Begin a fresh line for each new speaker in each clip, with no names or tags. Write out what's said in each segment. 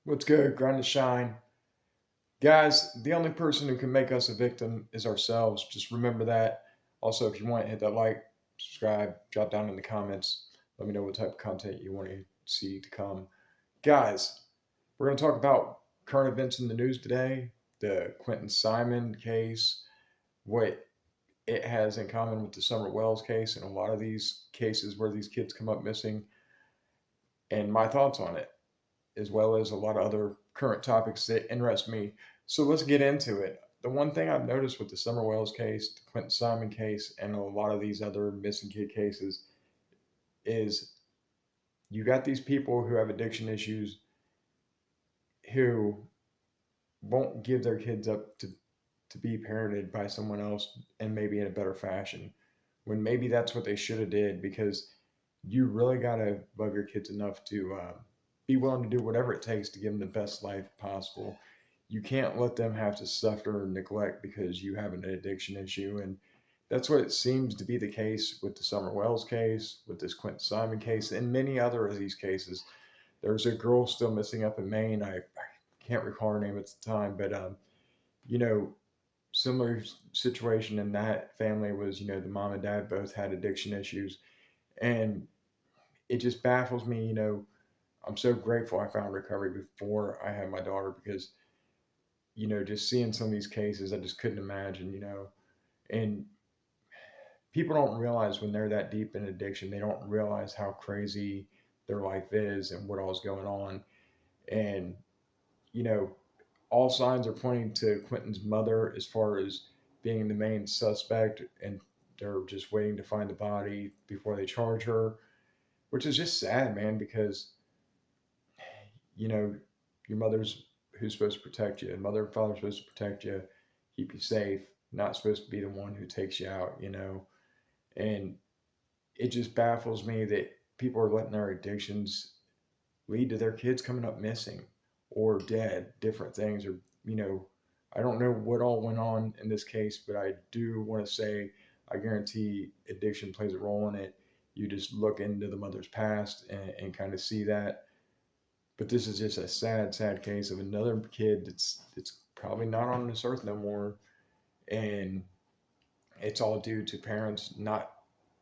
What's good? Grind to shine. Guys, the only person who can make us a victim is ourselves. Just remember that. Also, if you want, hit that like, subscribe, drop down in the comments. Let me know what type of content you want to see to come. Guys, we're going to talk about current events in the news today, the Quentin Simon case, what it has in common with the Summer Wells case, and a lot of these cases where these kids come up missing, and my thoughts on it, as well as a lot of other current topics that interest me. So let's get into it. The one thing I've noticed with the Summer Wells case, the Quentin Simon case, and a lot of these other missing kid cases is you got these people who have addiction issues who won't give their kids up to be parented by someone else and maybe in a better fashion when maybe that's what they should have did, because you really got to love your kids enough to be willing to do whatever it takes to give them the best life possible. You can't let them have to suffer or neglect because you have an addiction issue. And that's what it seems to be the case with the Summer Wells case, with this Quentin Simon case, and many other of these cases. There's a girl still missing up in Maine. I can't recall her name at the time, but you know, similar situation in that family was, the mom and dad both had addiction issues, and it just baffles me. I'm so grateful I found recovery before I had my daughter, because just seeing some of these cases I just couldn't imagine. And people don't realize when they're that deep in addiction, they don't realize how crazy their life is and what all's going on. And you know all signs are pointing to Quentin's mother as far as being the main suspect, and they're just waiting to find the body before they charge her, which is just sad, man, because you know your mother's who's supposed to protect you, and mother and father are supposed to protect you, keep you safe, not supposed to be the one who takes you out. And it just baffles me that people are letting their addictions lead to their kids coming up missing or dead, different things. Or, I don't know what all went on in this case, but I do want to say I guarantee addiction plays a role in it. You just look into the mother's past and kind of see that. But this is just a sad, sad case of another kid that's probably not on this earth no more. And it's all due to parents not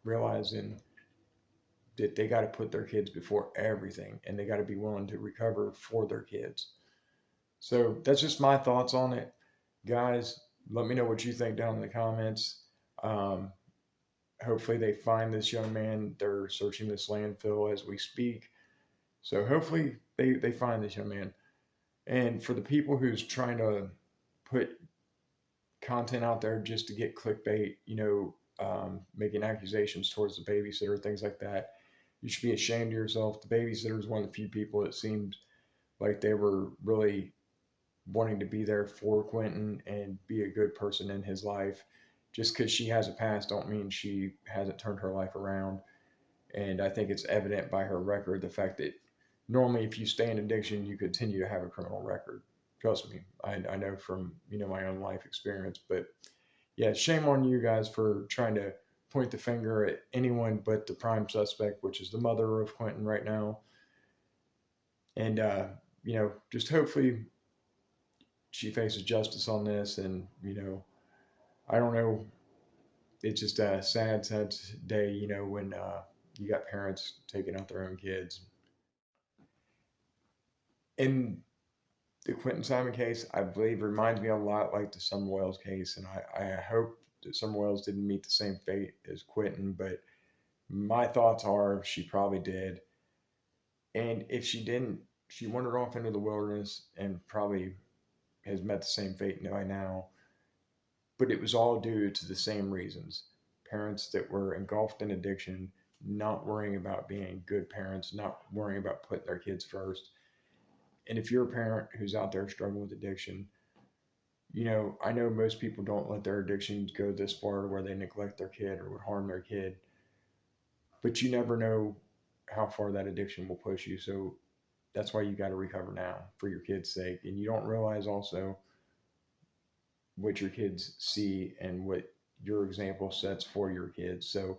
realizing that they got to put their kids before everything, and they got to be willing to recover for their kids. So that's just my thoughts on it, guys. Let me know what you think down in the comments. Um, Hopefully they find this young man. They're searching this landfill as we speak. So hopefully they find this young man. And for the people who's trying to put content out there just to get clickbait, making accusations towards the babysitter, things like that, you should be ashamed of yourself. The babysitter is one of the few people that seemed like they were really wanting to be there for Quentin and be a good person in his life. Just because she has a past don't mean she hasn't turned her life around. And I think it's evident by her record, the fact that normally if you stay in addiction, you continue to have a criminal record. Trust me, I know from my own life experience. But yeah, shame on you guys for trying to point the finger at anyone but the prime suspect, which is the mother of Quentin right now. And just hopefully she faces justice on this. And I don't know. It's just a sad, sad day. When you got parents taking out their own kids. In the Quentin Simon case, I believe reminds me a lot like the Summer Wells case, and I hope that Summer Wells didn't meet the same fate as Quentin. But my thoughts are she probably did, and if she didn't, she wandered off into the wilderness and probably has met the same fate by now. But it was all due to the same reasons. Parents that were engulfed in addiction, not worrying about being good parents, not worrying about putting their kids first. And if you're a parent who's out there struggling with addiction, I know most people don't let their addictions go this far where they neglect their kid or would harm their kid, but you never know how far that addiction will push you. So that's why you got to recover now for your kids' sake. And you don't realize also what your kids see and what your example sets for your kids. So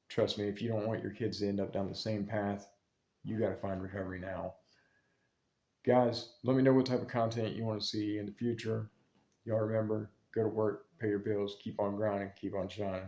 trust me, if you don't want your kids to end up down the same path, you got to find recovery now. Guys, let me know what type of content you want to see in the future. Y'all remember, go to work, pay your bills, keep on grinding, keep on shining.